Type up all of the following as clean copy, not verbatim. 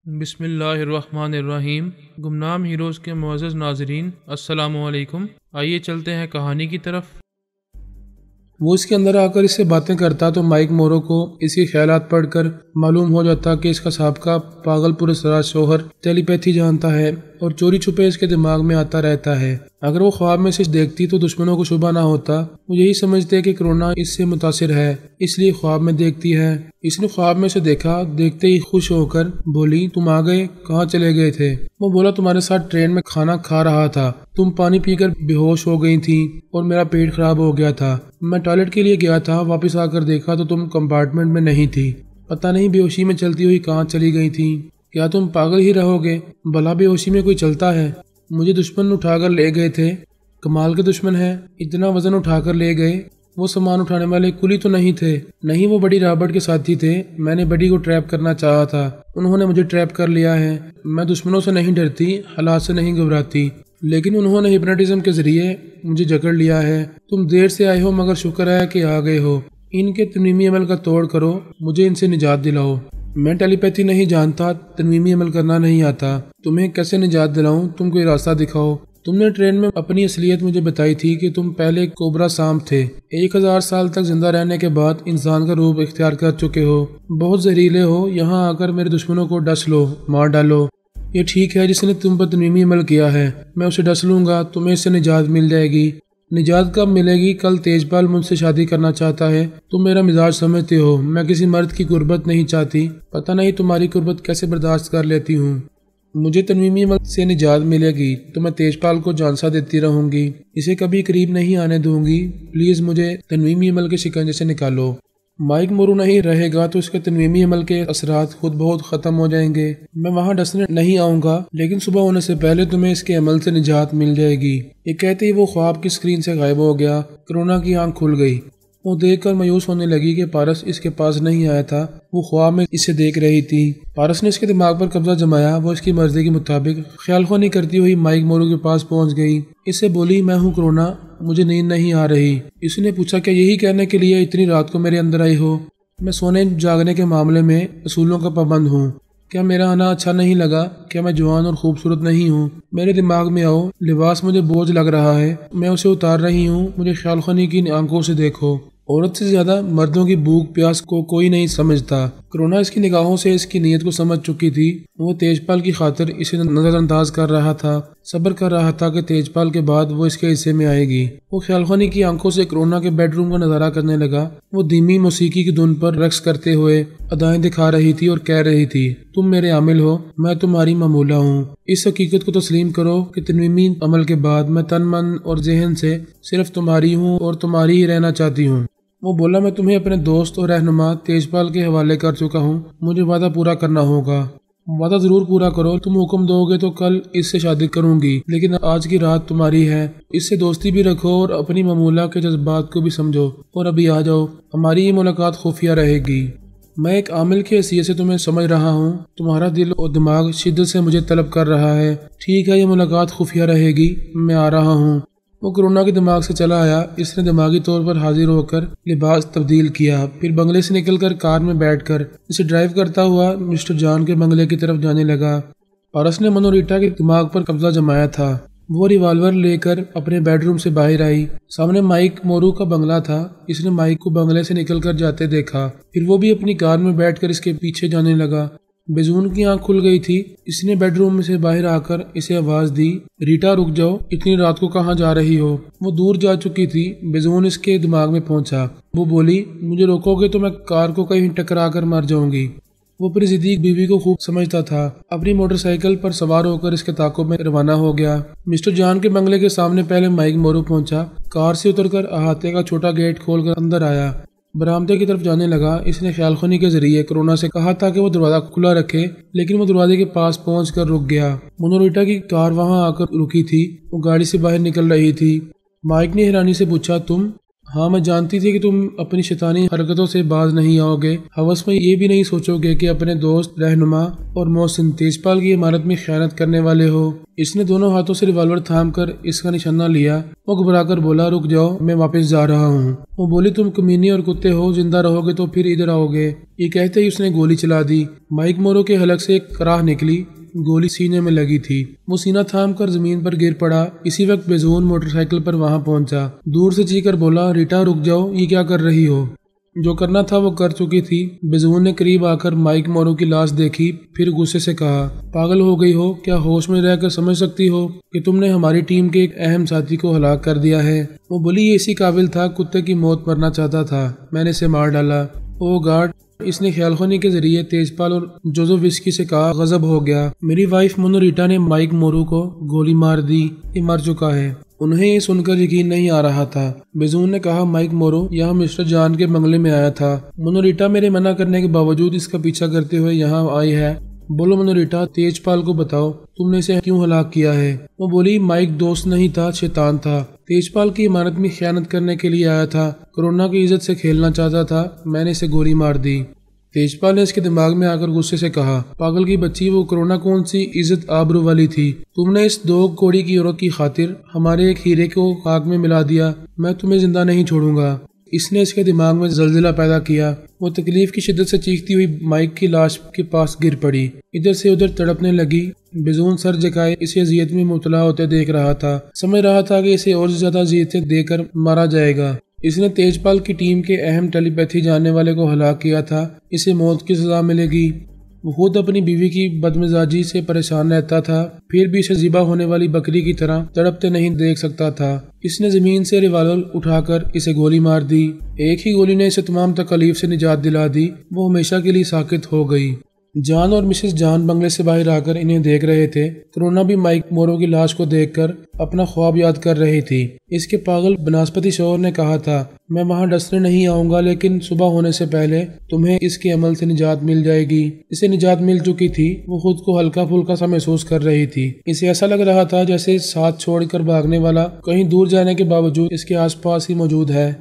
بسم اللہ الرحمن الرحیم۔ گمنام ہیروز کے معزز ناظرین، السلام علیکم۔ آئیے چلتے ہیں کہانی کی طرف۔ وہ اس کے اندر آ کر اس سے باتیں کرتا تو مائک مورو کو اس کے خیالات پڑھ کر معلوم ہو جاتا کہ اس کا سابقہ پاگل پور سراج شوہر ٹیلی پیتھی جانتا ہے اور چوری چھپے اس کے دماغ میں آتا رہتا ہے۔ اگر وہ خواب میں سے دیکھتی تو دشمنوں کو شبہ نہ ہوتا، وہ یہی سمجھتے کہ کرونا اس سے متاثر ہے، اس لیے خواب میں دیکھتی ہے۔ اس نے خواب میں سے دیکھا، دیکھتے ہی خوش ہو کر بولی، تم آ گئے، کہاں چلے گئے تھے؟ وہ بولا، تمہارے ساتھ ٹرین میں کھانا کھا رہا تھا، تم پانی پی کر بے ہوش ہو گئی تھی اور میرا پیٹ خراب ہو گیا تھا، میں ٹوائلٹ کے لیے گیا تھا، واپس آ کر دیکھا تو تم کمپارٹمنٹ میں نہیں تھی، پتہ نہیں بے ہوشی میں چلتی ہوئی کہاں چلی گئی تھی، کیا تم پاگل ہی رہو گے؟ بھلا بے ہوشی میں کوئی چلتا ہے؟ مجھے دشمن اٹھا کر لے گئے تھے، کمال کے دشمن ہے، اتنا وزن اٹھا کر لے گئے، وہ سامان اٹھانے والے کلی تو نہیں تھے، نہیں وہ بڑی رابرٹ کے ساتھی تھے، میں نے بڑی کو ٹریپ کرنا چاہا تھا، انہوں نے مجھے ٹریپ کر لیا ہے، میں دشمنوں سے نہیں ڈرتی، حالات سے نہیں گھبراتی، لیکن انہوں نے ہپناٹزم کے ذریعے مجھے جکڑ لیا ہے، تم دیر سے آئے ہو مگر شکر ہے کہ آ گئے ہو، ان کے تنویمی عمل کا توڑ کرو، مجھے ان سے نجات دلاؤ، میں ٹیلی پیتھی نہیں جانتا، تنویمی عمل کرنا نہیں آتا، تمہیں کیسے نجات دلاؤں، تم کوئی راستہ دکھاؤ، تم نے ٹرین میں اپنی اصلیت مجھے بتائی تھی کہ تم پہلے کوبرا سانپ تھے، 1000 سال تک زندہ رہنے کے بعد انسان کا روپ اختیار کر چکے ہو، بہت زہریلے ہو، یہاں آ کر میرے دشمنوں کو ڈس لو، مار ڈالو، یہ ٹھیک ہے جس نے تم پر تنویمی عمل کیا ہے، میں اسے ڈس لوں گا، تمہیں اس سے نجات مل جائے گی۔ نجات کب ملے گی؟ کل تیج پال مجھ سے شادی کرنا چاہتا ہے، تم میرا مزاج سمجھتے ہو، میں کسی مرد کی قربت نہیں چاہتی، پتہ نہیں تمہاری قربت کیسے برداشت کر لیتی ہوں، مجھے تنویمی عمل سے نجات ملے گی تو میں تیج پال کو جانسا دیتی رہوں گی، اسے کبھی قریب نہیں آنے دوں گی، پلیز مجھے تنویمی عمل کے شکنجے سے نکالو۔ مائک مورو نہیں رہے گا تو اس کے تنویمی عمل کے اثرات خود بہت ختم ہو جائیں گے، میں وہاں ڈسنے نہیں آؤں گا، لیکن صبح ہونے سے پہلے تمہیں اس کے عمل سے نجات مل جائے گی۔ یہ کہتے ہی وہ خواب کی اسکرین سے غائب ہو گیا۔ کرونا کی آنکھ کھل گئی، وہ دیکھ کر مایوس ہونے لگی کہ پارس اس کے پاس نہیں آیا تھا، وہ خواب میں اسے دیکھ رہی تھی۔ پارس نے اس کے دماغ پر قبضہ جمایا، وہ اس کی مرضی کے مطابق خیال خوانی کرتی ہوئی مائک مورو کے پاس پہنچ گئی، اس سے بولی، میں ہوں کرونا، مجھے نیند نہیں آ رہی۔ اس نے پوچھا، کیا یہی کہنے کے لیے اتنی رات کو میرے اندر آئی ہو؟ میں سونے جاگنے کے معاملے میں اصولوں کا پابند ہوں، کیا میرا آنا اچھا نہیں لگا؟ کیا میں جوان اور خوبصورت نہیں ہوں؟ میرے دماغ میں آؤ، لباس مجھے بوجھ لگ رہا ہے، میں اسے اتار رہی ہوں، مجھے خیال خوانی کی آنکھوں سے دیکھو، عورت سے زیادہ مردوں کی بھوک پیاس کو کوئی نہیں سمجھتا۔ کرونا اس کی نگاہوں سے اس کی نیت کو سمجھ چکی تھی، وہ تیج پال کی خاطر اسے نظر انداز کر رہا تھا، صبر کر رہا تھا کہ تیج پال کے بعد وہ اس کے حصے میں آئے گی۔ وہ خیال خوانی کی آنکھوں سے کرونا کے بیڈ روم کا نظارہ کرنے لگا، وہ دھیمی موسیقی کی دھن پر رقص کرتے ہوئے ادائیں دکھا رہی تھی اور کہہ رہی تھی، تم میرے عامل ہو، میں تمہاری معمولہ ہوں، اس حقیقت کو تسلیم کرو کہ تنویمی عمل کے بعد میں تن من اور ذہن سے صرف تمہاری ہوں اور تمہاری ہی رہنا چاہتی ہوں۔ وہ بولا، میں تمہیں اپنے دوست اور رہنما تیج پال کے حوالے کر چکا ہوں، مجھے وعدہ پورا کرنا ہوگا۔ وعدہ ضرور پورا کرو، تم حکم دو گے تو کل اس سے شادی کروں گی، لیکن آج کی رات تمہاری ہے، اس سے دوستی بھی رکھو اور اپنی معمولہ کے جذبات کو بھی سمجھو، اور ابھی آ جاؤ، ہماری یہ ملاقات خفیہ رہے گی، میں ایک عامل کی حیثیت سے تمہیں سمجھ رہا ہوں، تمہارا دل اور دماغ شدت سے مجھے طلب کر رہا ہے، ٹھیک ہے یہ ملاقات خفیہ رہے گی، میں آ رہا ہوں۔ وہ کرونا کے دماغ سے چلا آیا، اس نے دماغی طور پر حاضر ہو کر لباس تبدیل کیا، پھر بنگلے سے نکل کر کار میں بیٹھ کر اسے ڈرائیو کرتا ہوا مسٹر جان کے بنگلے کی طرف جانے لگا۔ پارس نے منوریٹا کے دماغ پر قبضہ جمایا تھا، وہ ریوالور لے کر اپنے بیڈ روم سے باہر آئی، سامنے مائک مورو کا بنگلہ تھا، اس نے مائک کو بنگلے سے نکل کر جاتے دیکھا، پھر وہ بھی اپنی کار میں بیٹھ کر اس کے پیچھے جانے لگا۔ بیزون کی آنکھ کھل گئی تھی، اس نے بیڈ روم میں سے باہر آ کر اسے آواز دی، ریٹا رک جاؤ، اتنی رات کو کہاں جا رہی ہو؟ وہ دور جا چکی تھی، بیزون اس کے دماغ میں پہنچا، وہ بولی، مجھے روکو گے تو میں کار کو کہیں ٹکرا کر مر جاؤں گی۔ وہ اپنی صدیق بیوی کو خوب سمجھتا تھا، اپنی موٹر سائیکل پر سوار ہو کر اس کے تعاقب میں روانہ ہو گیا۔ مسٹر جان کے بنگلے کے سامنے پہلے مائک مورو پہنچا، کار سے اتر کر احاطے کا چھوٹا گیٹ کھول کر اندر آیا، برآمدے کی طرف جانے لگا۔ اس نے خیال خوانی کے ذریعے کرونا سے کہا تھا کہ وہ دروازہ کھلا رکھے، لیکن وہ دروازے کے پاس پہنچ کر رک گیا۔ منوریٹا کی کار وہاں آ کر رکی تھی، وہ گاڑی سے باہر نکل رہی تھی۔ مائک نے حیرانی سے پوچھا، تم؟ ہاں میں جانتی تھی کہ تم اپنی شیطانی حرکتوں سے باز نہیں آؤ گے، ہوس میں یہ بھی نہیں سوچو گے کہ اپنے دوست رہنما اور محسن تیجپال کی عمارت میں خیانت کرنے والے ہو۔ اس نے دونوں ہاتھوں سے ریوالور تھام کر اس کا نشانہ لیا۔ وہ گھبرا کر بولا، رک جاؤ، میں واپس جا رہا ہوں۔ وہ بولی، تم کمینی اور کتے ہو، زندہ رہو گے تو پھر ادھر آؤ گے۔ یہ کہتے ہی اس نے گولی چلا دی۔ مائک مورو کے حلق سے ایک راہ نکلی، گولی سینے میں لگی تھی۔ وہ سینہ تھام کر زمین پر گر پڑا۔ اسی وقت بیزون موٹر سائیکل پر وہاں پہنچا۔ دور سے چیخ کر بولا، ریٹا رک جاؤ، یہ کیا کر رہی ہو؟ جو کرنا تھا وہ کر چکی تھی۔ بیزون نے قریب آ کر مائک مورو کی لاش دیکھی، پھر غصے سے کہا، پاگل ہو گئی ہو کیا؟ ہوش میں رہ کر سمجھ سکتی ہو کہ تم نے ہماری ٹیم کے ایک اہم ساتھی کو ہلاک کر دیا ہے؟ وہ بولی، یہ اسی قابل تھا، کتے کی موت مرنا چاہتا تھا، میں نے اسے مار ڈالا۔ او گاڈ! اس نے خیال خونی کے ذریعے تیجپال اور جوزوفسکی سے کہا، غضب ہو گیا، میری وائف منوریٹا نے مائک مورو کو گولی مار دی، یہ مر چکا ہے۔ انہیں یہ سن کر یقین نہیں آ رہا تھا۔ بیزون نے کہا، مائک مورو یہاں مسٹر جان کے بنگلے میں آیا تھا۔ منوریٹا میرے منع کرنے کے باوجود اس کا پیچھا کرتے ہوئے یہاں آئی ہے۔ بولو منوریٹا، تیجپال کو بتاؤ تم نے اسے کیوں ہلاک کیا ہے؟ وہ بولی، مائک دوست نہیں تھا، شیطان تھا، تیجپال کی عمارت میں خیانت کرنے کے لیے آیا تھا، کرونا کی عزت سے کھیلنا چاہتا تھا، میں نے اسے گولی مار دی۔ تیجپال نے اس کے دماغ میں آ کر غصے سے کہا، پاگل کی بچی، وہ کرونا کون سی عزت آبرو والی تھی؟ تم نے اس 2 کوڑی کی عورت کی خاطر ہمارے ایک ہیرے کو خاک میں ملا دیا، میں تمہیں زندہ نہیں چھوڑوں گا۔ اس نے اس کے دماغ میں زلزلہ پیدا کیا۔ وہ تکلیف کی شدت سے چیختی ہوئی مائک کی لاش کے پاس گر پڑی، ادھر سے ادھر تڑپنے لگی۔ بیزون سر جھکائے اسے اذیت میں مبتلا ہوتے دیکھ رہا تھا، سمجھ رہا تھا کہ اسے اور زیادہ اذیتیں دے کر مارا جائے گا۔ اس نے تیجپال کی ٹیم کے اہم ٹیلی پیتھی جاننے والے کو ہلاک کیا تھا، اسے موت کی سزا ملے گی۔ وہ خود اپنی بیوی کی بدمزاجی سے پریشان رہتا تھا، پھر بھی اسے ذبح ہونے والی بکری کی طرح تڑپتے نہیں دیکھ سکتا تھا۔ اس نے زمین سے ریوالور اٹھا کر اسے گولی مار دی۔ ایک ہی گولی نے اسے تمام تکالیف سے نجات دلا دی، وہ ہمیشہ کے لیے ساکت ہو گئی۔ جان اور مسز جان بنگلے سے باہر آ کر انہیں دیکھ رہے تھے۔ کرونا بھی مائک مورو کی لاش کو دیکھ کر اپنا خواب یاد کر رہی تھی۔ اس کے پاگل بناسپتی شوہر نے کہا تھا، میں وہاں ڈسنے نہیں آؤں گا، لیکن صبح ہونے سے پہلے تمہیں اس کے عمل سے نجات مل جائے گی۔ اسے نجات مل چکی تھی، وہ خود کو ہلکا پھلکا سا محسوس کر رہی تھی۔ اسے ایسا لگ رہا تھا جیسے ساتھ چھوڑ کر بھاگنے والا کہیں دور جانے کے باوجود اس کے آس پاس ہی موجود ہے۔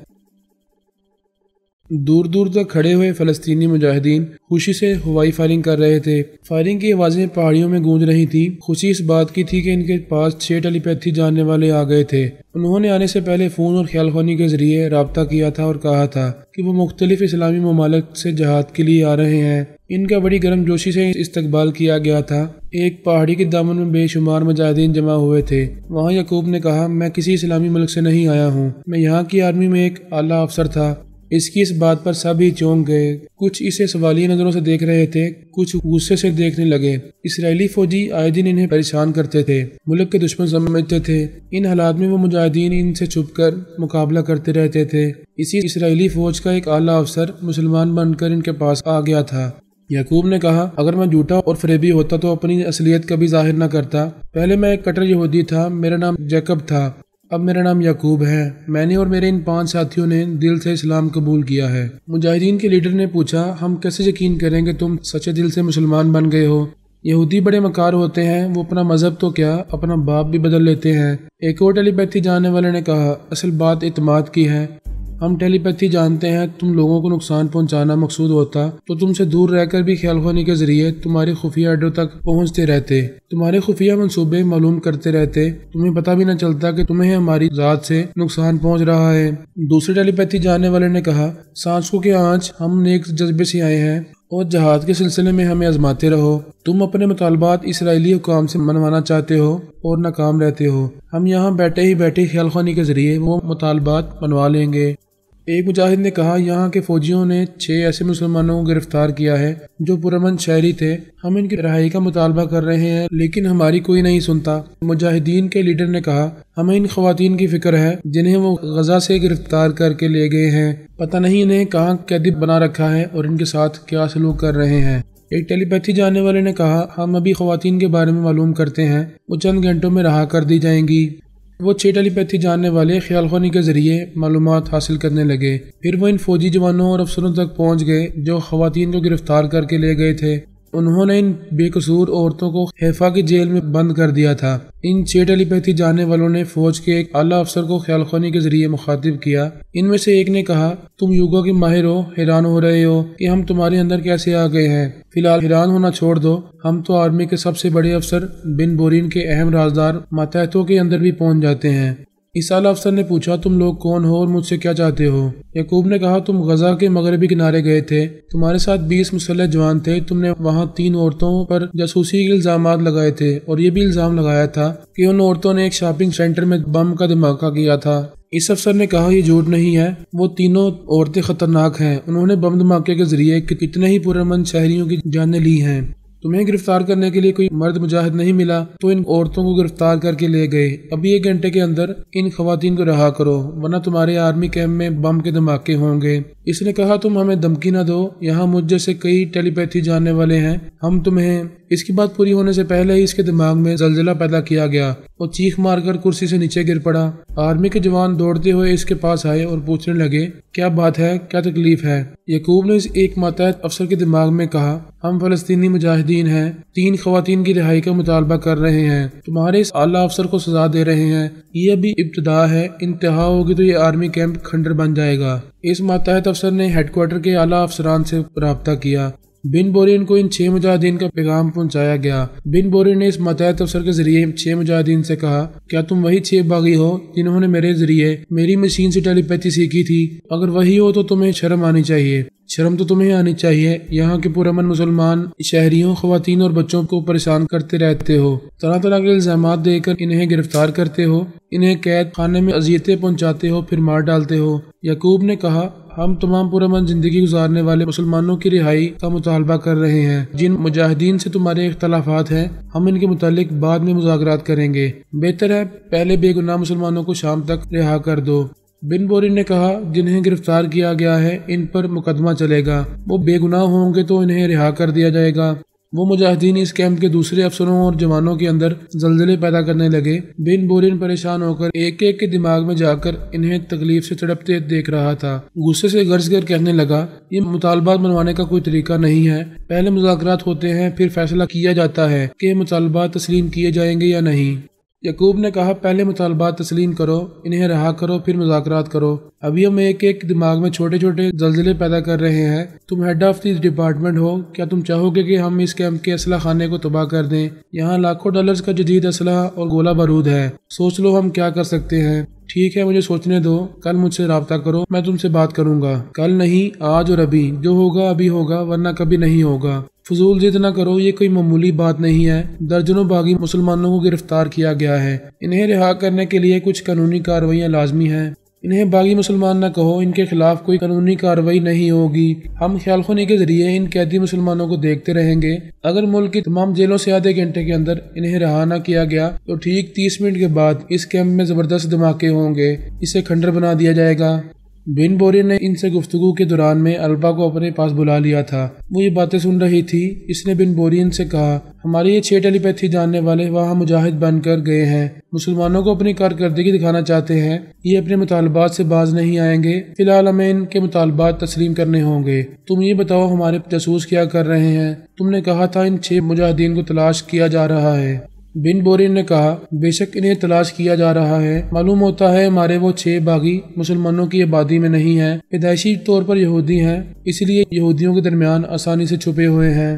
دور دور تک کھڑے ہوئے فلسطینی مجاہدین خوشی سے ہوائی فائرنگ کر رہے تھے۔ فائرنگ کی آوازیں پہاڑیوں میں گونج رہی تھی۔ خوشی اس بات کی تھی کہ ان کے پاس 6 ٹیلی پیتھی جاننے والے آ گئے تھے۔ انہوں نے آنے سے پہلے فون اور خیال خونی کے ذریعے رابطہ کیا تھا اور کہا تھا کہ وہ مختلف اسلامی ممالک سے جہاد کے لیے آ رہے ہیں۔ ان کا بڑی گرم جوشی سے استقبال کیا گیا تھا۔ ایک پہاڑی کے دامن میں بے شمار مجاہدین جمع ہوئے تھے۔ وہاں یعقوب نے کہا، میں کسی اسلامی ملک سے نہیں آیا ہوں، میں یہاں کی آرمی میں ایک اعلیٰ افسر تھا۔ اس کی اس بات پر سب ہی چونک گئے۔ کچھ اسے سوالیہ نظروں سے دیکھ رہے تھے، کچھ غصے سے دیکھنے لگے۔ اسرائیلی فوجی آئے دن انہیں پریشان کرتے تھے، ملک کے دشمن سمجھتے تھے۔ ان حالات میں وہ مجاہدین ان سے چھپ کر مقابلہ کرتے رہتے تھے۔ اسی اسرائیلی فوج کا ایک اعلیٰ افسر مسلمان بن کر ان کے پاس آ گیا تھا۔ یعقوب نے کہا، اگر میں جھوٹا اور فریبی ہوتا تو اپنی اصلیت کبھی ظاہر نہ کرتا۔ پہلے میں ایک کٹر یہودی تھا، میرا نام جیکب تھا، اب میرا نام یعقوب ہے۔ میں نے اور میرے ان 5 ساتھیوں نے دل سے اسلام قبول کیا ہے۔ مجاہدین کے لیڈر نے پوچھا، ہم کیسے یقین کریں کہ تم سچے دل سے مسلمان بن گئے ہو؟ یہودی بڑے مکار ہوتے ہیں، وہ اپنا مذہب تو کیا اپنا باپ بھی بدل لیتے ہیں۔ ایک اور ٹیلی پیتھی جاننے والے نے کہا، اصل بات اعتماد کی ہے۔ ہم ٹیلی پیتھی جانتے ہیں، تم لوگوں کو نقصان پہنچانا مقصود ہوتا تو تم سے دور رہ کر بھی خیال خونی کے ذریعے تمہارے خفیہ اڈوں تک پہنچتے رہتے، تمہارے خفیہ منصوبے معلوم کرتے رہتے، تمہیں پتہ بھی نہ چلتا کہ تمہیں ہماری ذات سے نقصان پہنچ رہا ہے۔ دوسرے ٹیلی پیتھی جاننے والے نے کہا، سانچ کو کہ آج ہم نیک جذبے سے آئے ہیں اور جہاد کے سلسلے میں ہمیں آزماتے رہو۔ تم اپنے مطالبات اسرائیلی حکام سے منوانا چاہتے ہو اور ناکام رہتے ہو، ہم یہاں بیٹھے ہی بیٹھے خیال خونی کے ذریعے وہ مطالبات منوا لیں گے۔ ایک مجاہد نے کہا، یہاں کے فوجیوں نے 6 ایسے مسلمانوں کو گرفتار کیا ہے جو پرامن شہری تھے، ہم ان کی رہائی کا مطالبہ کر رہے ہیں لیکن ہماری کوئی نہیں سنتا۔ مجاہدین کے لیڈر نے کہا، ہمیں ان خواتین کی فکر ہے جنہیں وہ غزہ سے گرفتار کر کے لے گئے ہیں، پتہ نہیں انہیں کہاں قیدی بنا رکھا ہے اور ان کے ساتھ کیا سلوک کر رہے ہیں۔ ایک ٹیلی پیتھی جاننے والے نے کہا، ہم ابھی خواتین کے بارے میں معلوم کرتے ہیں، وہ چند گھنٹوں میں رہا کر دی جائیں گی۔ وہ 6 ٹیلی پیتھی جاننے والے خیال خونی کے ذریعے معلومات حاصل کرنے لگے۔ پھر وہ ان فوجی جوانوں اور افسروں تک پہنچ گئے جو خواتین کو گرفتار کر کے لے گئے تھے۔ انہوں نے ان بے قصور عورتوں کو حیفا کی جیل میں بند کر دیا تھا۔ ان 6 ٹیلی پیتھی جاننے والوں نے فوج کے ایک اعلیٰ افسر کو خیال خوانی کے ذریعے مخاطب کیا۔ ان میں سے ایک نے کہا، تم یوگا کے ماہر ہو، حیران ہو رہے ہو کہ ہم تمہارے اندر کیسے آ گئے ہیں۔ فی الحال حیران ہونا چھوڑ دو، ہم تو آرمی کے سب سے بڑے افسر بن بورین کے اہم رازدار ماتحتوں کے اندر بھی پہنچ جاتے ہیں۔ اس اعلیٰ افسر نے پوچھا، تم لوگ کون ہو اور مجھ سے کیا چاہتے ہو؟ یعقوب نے کہا، تم غزہ کے مغربی کنارے گئے تھے، تمہارے ساتھ 20 مسلح جوان تھے، تم نے وہاں 3 عورتوں پر جاسوسی کے الزامات لگائے تھے اور یہ بھی الزام لگایا تھا کہ ان عورتوں نے ایک شاپنگ سینٹر میں بم کا دھماکہ کیا تھا۔ اس افسر نے کہا، یہ جھوٹ نہیں ہے، وہ تینوں عورتیں خطرناک ہیں، انہوں نے بم دھماکے کے ذریعے کتنے ہی پرامن شہریوں کی جانیں لی ہیں۔ تمہیں گرفتار کرنے کے لیے کوئی مرد مجاہد نہیں ملا تو ان عورتوں کو گرفتار کر کے لے گئے۔ ابھی 1 گھنٹے کے اندر ان خواتین کو رہا کرو ورنہ تمہارے آرمی کیمپ میں بم کے دھماکے ہوں گے۔ اس نے کہا، تم ہمیں دھمکی نہ دو، یہاں مجھ جیسے کئی ٹیلی پیتھی جاننے والے ہیں، ہم تمہیں۔ اس کی بات پوری ہونے سے پہلے ہی اس کے دماغ میں زلزلہ پیدا کیا گیا اور چیخ مار کر کرسی سے نیچے گر پڑا۔ آرمی کے جوان دوڑتے ہوئے اس کے پاس آئے اور پوچھنے لگے، کیا بات ہے، کیا تکلیف ہے؟ یعقوب نے اس ایک ماتحت افسر کے دماغ میں کہا، ہم فلسطینی مجاہدین ہیں، 3 خواتین کی رہائی کا مطالبہ کر رہے ہیں، تمہارے اس اعلیٰ افسر کو سزا دے رہے ہیں۔ یہ ابھی ابتدا ہے، انتہا ہوگی تو یہ آرمی کیمپ کھنڈر بن جائے گا۔ اس ماتحت افسر نے ہیڈ کوارٹر کے اعلیٰ افسران سے رابطہ کیا۔ بن بورین کو ان 6 مجاہدین کا پیغام پہنچایا گیا۔ بن بورین نے اس ماتحت افسر کے ذریعے 6 مجاہدین سے کہا، کیا تم وہی 6 باغی ہو جنہوں نے میرے ذریعے میری مشین سے ٹیلی پیتھی سیکھی تھی؟ اگر وہی ہو تو تمہیں شرم آنی چاہیے، شرم تو تمہیں آنی چاہیے، یہاں کے پرامن مسلمان شہریوں، خواتین اور بچوں کو پریشان کرتے رہتے ہو، طرح طرح کے الزامات دے کر انہیں گرفتار کرتے ہو، انہیں قید خانے میں اذیتیں پہنچاتے ہو، پھر مار ڈالتے ہو۔ یعقوب نے کہا، ہم تمام پرامن زندگی گزارنے والے مسلمانوں کی رہائی کا مطالبہ کر رہے ہیں۔ جن مجاہدین سے تمہارے اختلافات ہیں، ہم ان کے متعلق بعد میں مذاکرات کریں گے، بہتر ہے پہلے بے گناہ مسلمانوں کو شام تک رہا کر دو۔ بن بورین نے کہا، جنہیں گرفتار کیا گیا ہے ان پر مقدمہ چلے گا، وہ بے گناہ ہوں گے تو انہیں رہا کر دیا جائے گا۔ وہ مجاہدین اس کیمپ کے دوسرے افسروں اور جوانوں کے اندر زلزلے پیدا کرنے لگے۔ بن بورین پریشان ہو کر ایک ایک کے دماغ میں جا کر انہیں تکلیف سے تڑپتے دیکھ رہا تھا۔ غصے سے گرج کر کہنے لگا، یہ مطالبات منوانے کا کوئی طریقہ نہیں ہے، پہلے مذاکرات ہوتے ہیں، پھر فیصلہ کیا جاتا ہے کہ یہ مطالبات تسلیم کیے جائیں گے یا نہیں۔ یعقوب نے کہا، پہلے مطالبات تسلیم کرو، انہیں رہا کرو، پھر مذاکرات کرو۔ ابھی ہم ایک ایک دماغ میں چھوٹے چھوٹے زلزلے پیدا کر رہے ہیں۔ تم ہیڈ آف دی ڈپارٹمنٹ ہو، کیا تم چاہو گے کہ ہم اس کیمپ کے اسلحہ خانے کو تباہ کر دیں؟ یہاں لاکھوں ڈالرز کا جدید اسلحہ اور گولہ بارود ہے، سوچ لو ہم کیا کر سکتے ہیں۔ ٹھیک ہے، مجھے سوچنے دو، کل مجھ سے رابطہ کرو، میں تم سے بات کروں گا۔ کل نہیں، آج اور ابھی، جو ہوگا ابھی ہوگا ورنہ کبھی نہیں ہوگا۔ فضول ضد نہ کرو، یہ کوئی معمولی بات نہیں ہے، درجنوں باغی مسلمانوں کو گرفتار کیا گیا ہے، انہیں رہا کرنے کے لیے کچھ قانونی کارروائیاں لازمی ہیں۔ انہیں باغی مسلمان نہ کہو، ان کے خلاف کوئی قانونی کارروائی نہیں ہوگی۔ ہم خیال خوانی کے ذریعے ان قیدی مسلمانوں کو دیکھتے رہیں گے۔ اگر ملک کی تمام جیلوں سے آدھے گھنٹے کے اندر انہیں رہا نہ کیا گیا تو ٹھیک 30 منٹ کے بعد اس کیمپ میں زبردست دھماکے ہوں گے، اسے کھنڈر بنا دیا جائے گا۔ بن بورین نے ان سے گفتگو کے دوران میں البا کو اپنے پاس بلا لیا تھا۔ وہ یہ باتیں سن رہی تھی۔ اس نے بن بورین سے کہا، ہمارے یہ 6 ٹیلی پیتھی جاننے والے وہاں مجاہد بن کر گئے ہیں، مسلمانوں کو اپنی کارکردگی دکھانا چاہتے ہیں، یہ اپنے مطالبات سے باز نہیں آئیں گے، فی الحال ہمیں ان کے مطالبات تسلیم کرنے ہوں گے۔ تم یہ بتاؤ ہمارے جاسوس کیا کر رہے ہیں؟ تم نے کہا تھا ان 6 مجاہدین کو تلاش کیا جا رہا ہے۔ بن بورین نے کہا، بے شک انہیں تلاش کیا جا رہا ہے، معلوم ہوتا ہے ہمارے وہ 6 باغی مسلمانوں کی آبادی میں نہیں ہیں، پیدائشی طور پر یہودی ہیں، اس لیے یہودیوں کے درمیان آسانی سے چھپے ہوئے ہیں۔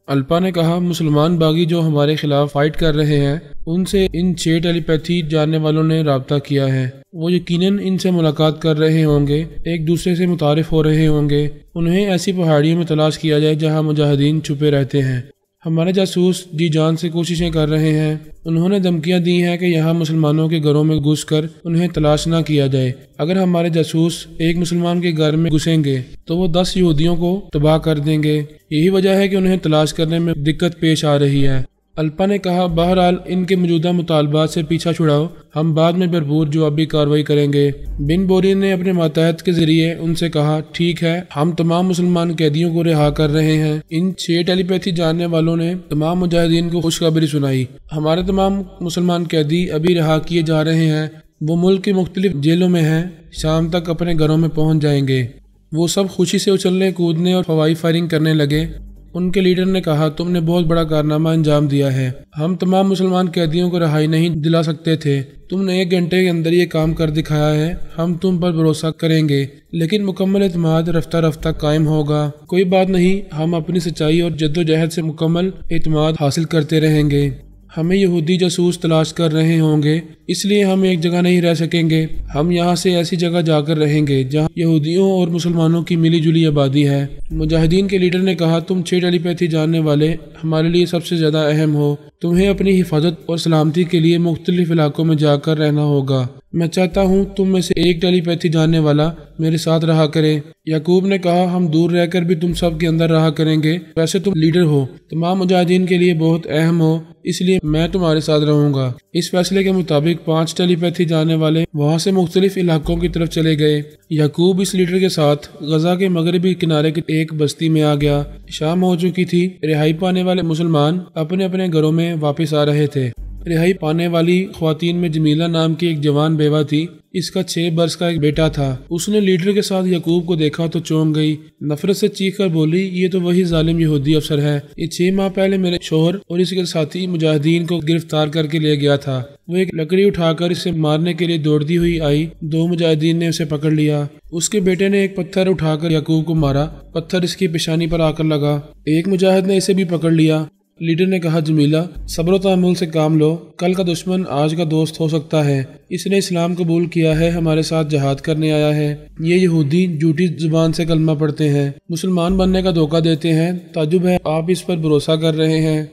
الپا نے کہا، مسلمان باغی جو ہمارے خلاف فائٹ کر رہے ہیں ان سے ان 6 ٹیلی پیتھی جاننے والوں نے رابطہ کیا ہے، وہ یقیناً ان سے ملاقات کر رہے ہوں گے، ایک دوسرے سے متعارف ہو رہے ہوں گے۔ انہیں ایسی پہاڑیوں میں تلاش کیا جائے جہاں مجاہدین چھپے رہتے ہیں۔ ہمارے جاسوس جی جان سے کوششیں کر رہے ہیں، انہوں نے دھمکیاں دی ہیں کہ یہاں مسلمانوں کے گھروں میں گھس کر انہیں تلاش نہ کیا جائے۔ اگر ہمارے جاسوس ایک مسلمان کے گھر میں گھسیں گے تو وہ 10 یہودیوں کو تباہ کر دیں گے، یہی وجہ ہے کہ انہیں تلاش کرنے میں دقت پیش آ رہی ہے۔ الپا نے کہا، بہرحال ان کے موجودہ مطالبات سے پیچھا چھڑاؤ، ہم بعد میں بھرپور جوابی کارروائی کریں گے۔ بن بورین نے اپنے ماتحت کے ذریعے ان سے کہا، ٹھیک ہے، ہم تمام مسلمان قیدیوں کو رہا کر رہے ہیں۔ ان 6 ٹیلی پیتھی جاننے والوں نے تمام مجاہدین کو خوشخبری سنائی، ہمارے تمام مسلمان قیدی ابھی رہا کیے جا رہے ہیں، وہ ملک کی مختلف جیلوں میں ہیں، شام تک اپنے گھروں میں پہنچ جائیں گے۔ وہ سب خوشی سے اچھلنے کودنے اور ہوائی فائرنگ کرنے لگے۔ ان کے لیڈر نے کہا تم نے بہت بڑا کارنامہ انجام دیا ہے، ہم تمام مسلمان قیدیوں کو رہائی نہیں دلا سکتے تھے، تم نے 1 گھنٹے کے اندر یہ کام کر دکھایا ہے، ہم تم پر بھروسہ کریں گے، لیکن مکمل اعتماد رفتہ رفتہ قائم ہوگا۔ کوئی بات نہیں، ہم اپنی سچائی اور جد و جہد سے مکمل اعتماد حاصل کرتے رہیں گے۔ ہمیں یہودی جاسوس تلاش کر رہے ہوں گے، اس لیے ہم ایک جگہ نہیں رہ سکیں گے، ہم یہاں سے ایسی جگہ جا کر رہیں گے جہاں یہودیوں اور مسلمانوں کی ملی جلی آبادی ہے۔ مجاہدین کے لیڈر نے کہا تم 6 ٹیلی پیتھی جاننے والے ہمارے لیے سب سے زیادہ اہم ہو، تمہیں اپنی حفاظت اور سلامتی کے لیے مختلف علاقوں میں جا کر رہنا ہوگا۔ میں چاہتا ہوں تم میں سے ایک ٹیلی پیتھی جاننے والا میرے ساتھ رہا کرے۔ یعقوب نے کہا ہم دور رہ کر بھی تم سب کے اندر رہا کریں گے، ویسے تم لیڈر ہو، تمام مجاہدین کے لیے بہت اہم ہو، اس لیے میں تمہارے ساتھ رہوں گا۔ اس فیصلے کے مطابق 5 ٹیلی پیتھی جاننے والے وہاں سے مختلف علاقوں کی طرف چلے گئے۔ یعقوب اس لیڈر کے ساتھ غزہ کے مغربی کنارے کی ایک بستی میں آ گیا۔ شام ہو چکی تھی، رہائی پانے والے مسلمان اپنے اپنے گھروں میں واپس آ رہے تھے۔ رہائی پانے والی خواتین میں جمیلہ نام کی ایک جوان بیوہ تھی، اس کا 6 برس کا ایک بیٹا تھا۔ اس نے لیڈر کے ساتھ یعقوب کو دیکھا تو چونک گئی، نفرت سے چیخ کر بولی یہ تو وہی ظالم یہودی افسر ہے، یہ 6 ماہ پہلے میرے شوہر اور اس کے ساتھی مجاہدین کو گرفتار کر کے لے گیا تھا۔ وہ ایک لکڑی اٹھا کر اسے مارنے کے لیے دوڑتی ہوئی آئی، 2 مجاہدین نے اسے پکڑ لیا۔ اس کے بیٹے نے ایک پتھر اٹھا کر یعقوب کو مارا، پتھر اس کی پیشانی پر آ کر لگا۔ ایک مجاہد نے اسے بھی پکڑ لیا۔ لیڈر نے کہا جمیلہ صبر و تحمل سے کام لو، کل کا دشمن آج کا دوست ہو سکتا ہے، اس نے اسلام قبول کیا ہے، ہمارے ساتھ جہاد کرنے آیا ہے۔ یہ یہودی جھوٹی زبان سے کلمہ پڑھتے ہیں، مسلمان بننے کا دھوکہ دیتے ہیں، تعجب ہے آپ اس پر بھروسہ کر رہے ہیں۔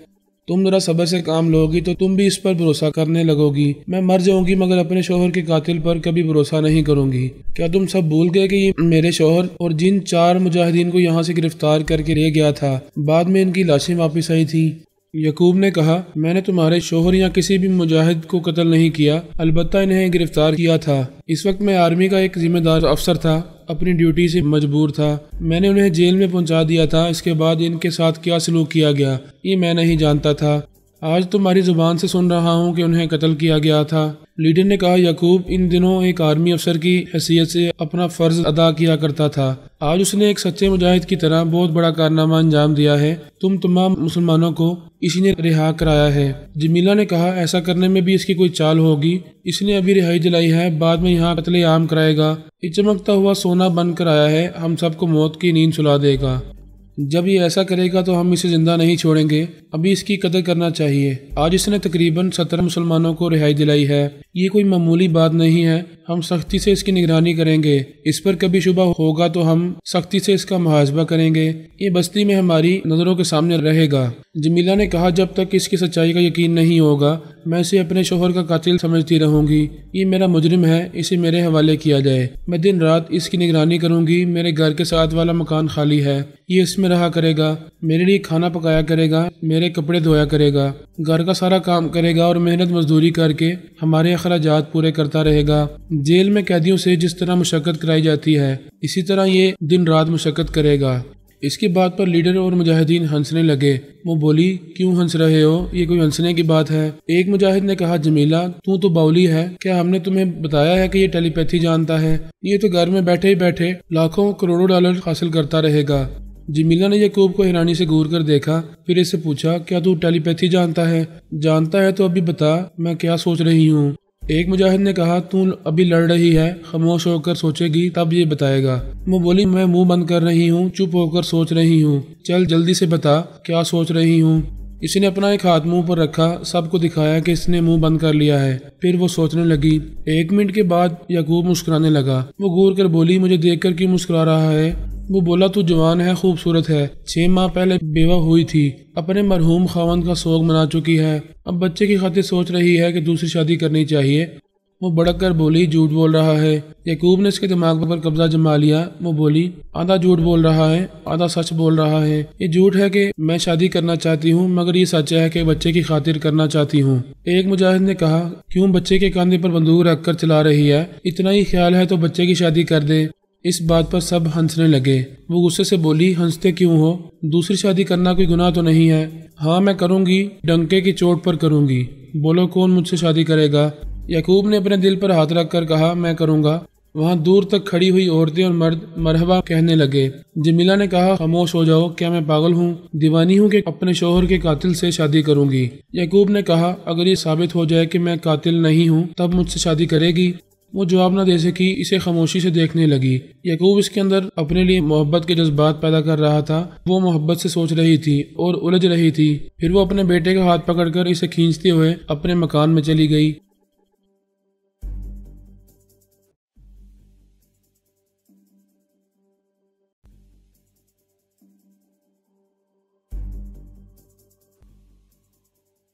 تم ذرا صبر سے کام لو گی تو تم بھی اس پر بھروسہ کرنے لگو گی۔ میں مر جاؤں گی مگر اپنے شوہر کے قاتل پر کبھی بھروسہ نہیں کروں گی۔ کیا تم سب بھول گئے کہ یہ میرے شوہر اور جن 4 مجاہدین کو یہاں سے گرفتار کر کے لے گیا تھا، بعد میں ان کی لاشیں واپس آئی تھیں؟ یعقوب نے کہا میں نے تمہارے شوہر یا کسی بھی مجاہد کو قتل نہیں کیا، البتہ انہیں گرفتار کیا تھا۔ اس وقت میں آرمی کا ایک ذمہ دار افسر تھا، اپنی ڈیوٹی سے مجبور تھا، میں نے انہیں جیل میں پہنچا دیا تھا۔ اس کے بعد ان کے ساتھ کیا سلوک کیا گیا یہ میں نہیں جانتا تھا، آج تمہاری زبان سے سن رہا ہوں کہ انہیں قتل کیا گیا تھا۔ لیڈر نے کہا یعقوب ان دنوں ایک آرمی افسر کی حیثیت سے اپنا فرض ادا کیا کرتا تھا، آج اس نے ایک سچے مجاہد کی طرح بہت بڑا کارنامہ انجام دیا ہے، تم تمام مسلمانوں کو اسی نے رہا کرایا ہے۔ جمیلہ نے کہا ایسا کرنے میں بھی اس کی کوئی چال ہوگی، اس نے ابھی رہائی دلائی ہے، بعد میں یہاں قتل عام کرائے گا، یہ چمکتا ہوا سونا بن کر آیا ہے، ہم سب کو موت کی نیند سلا دے گا۔ جب یہ ایسا کرے گا تو ہم اسے زندہ نہیں چھوڑیں گے، ابھی اس کی قدر کرنا چاہیے۔ آج اس نے تقریباً 17 مسلمانوں کو رہائی دلائی ہے، یہ کوئی معمولی بات نہیں ہے، ہم سختی سے اس کی نگرانی کریں گے، اس پر کبھی شبہ ہوگا تو ہم سختی سے اس کا محاسبہ کریں گے، یہ بستی میں ہماری نظروں کے سامنے رہے گا۔ جمیلہ نے کہا جب تک اس کی سچائی کا یقین نہیں ہوگا میں اسے اپنے شوہر کا قاتل سمجھتی رہوں گی، یہ میرا مجرم ہے، اسے میرے حوالے کیا جائے، میں دن رات اس کی نگرانی کروں گی، میرے گھر کے ساتھ والا مکان خالی ہے، یہ اس میں رہا کرے گا، میرے لیے کھانا پکایا کرے گا، میرے کپڑے دھویا کرے گا، گھر کا سارا کام کرے گا اور محنت مزدوری کر کے ہمارے اخراجات پورے کرتا رہے گا۔ جیل میں قیدیوں سے جس طرح مشقت کرائی جاتی ہے اسی طرح یہ دن رات مشقت کرے گا۔ اس کی بات پر لیڈر اور مجاہدین ہنسنے لگے۔ وہ بولی کیوں ہنس رہے ہو، یہ کوئی ہنسنے کی بات ہے؟ ایک مجاہد نے کہا جمیلہ تو باولی ہے، کیا ہم نے تمہیں بتایا ہے کہ یہ ٹیلی پیتھی جانتا ہے؟ یہ تو گھر میں بیٹھے ہی بیٹھے لاکھوں کروڑوں ڈالر حاصل کرتا رہے گا۔ جمیلہ نے یعقوب کو حیرانی سے گور کر دیکھا، پھر اس سے پوچھا کیا تو ٹیلی پیتھی جانتا ہے؟ جانتا ہے تو ابھی بتا میں کیا سوچ رہی ہوں۔ ایک مجاہد نے کہا تو ابھی لڑ رہی ہے، خاموش ہو کر سوچے گی تب یہ بتائے گا۔ وہ بولی میں منہ بند کر رہی ہوں، چپ ہو کر سوچ رہی ہوں، چل جلدی سے بتا کیا سوچ رہی ہوں۔ اس نے اپنا ایک ہاتھ منہ پر رکھا، سب کو دکھایا کہ اس نے منہ بند کر لیا ہے، پھر وہ سوچنے لگی۔ 1 منٹ کے بعد یعقوب مسکرانے لگا۔ وہ گور کر بولی مجھے دیکھ کر کیوں مسکرا رہا ہے؟ وہ بولا تو جوان ہے، خوبصورت ہے، 6 ماہ پہلے بیوہ ہوئی تھی، اپنے مرحوم خاوند کا سوگ منا چکی ہے، اب بچے کی خاطر سوچ رہی ہے کہ دوسری شادی کرنی چاہیے۔ وہ بڑک کر بولی جھوٹ بول رہا ہے۔ یعقوب نے اس کے دماغ پر قبضہ جما لیا۔ وہ بولی آدھا جھوٹ بول رہا ہے آدھا سچ بول رہا ہے، یہ جھوٹ ہے کہ میں شادی کرنا چاہتی ہوں مگر یہ سچ ہے کہ بچے کی خاطر کرنا چاہتی ہوں۔ ایک مجاہد نے کہا کیوں بچے کے کاندھے پر بندوق رکھ کر چلا رہی ہے؟ اتنا ہی خیال ہے تو بچے کی شادی کر دے۔ اس بات پر سب ہنسنے لگے۔ وہ غصے سے بولی ہنستے کیوں ہو؟ دوسری شادی کرنا کوئی گناہ تو نہیں ہے؟ ہاں میں کروں گی، ڈنکے کی چوٹ پر کروں گی۔ بولو کون مجھ سے شادی کرے گا؟ یعقوب نے اپنے دل پر ہاتھ رکھ کر کہا میں کروں گا۔ وہاں دور تک کھڑی ہوئی عورتیں اور مرد مرحبا کہنے لگے۔ جمیلہ نے کہا خاموش ہو جاؤ، کیا میں پاگل ہوں؟ دیوانی ہوں کہ اپنے شوہر کے قاتل سے شادی کروں گی؟ یعقوب نے کہا اگر یہ ثابت ہو جائے کہ میں قاتل نہیں ہوں تب مجھ سے شادی کرے گی؟ وہ جواب نہ دے سکی، اسے خاموشی سے دیکھنے لگی۔ یعقوب اس کے اندر اپنے لیے محبت کے جذبات پیدا کر رہا تھا، وہ محبت سے سوچ رہی تھی اور الجھ رہی تھی۔ پھر وہ اپنے بیٹے کا ہاتھ پکڑ کر اسے کھینچتے ہوئے اپنے مکان میں چلی گئی۔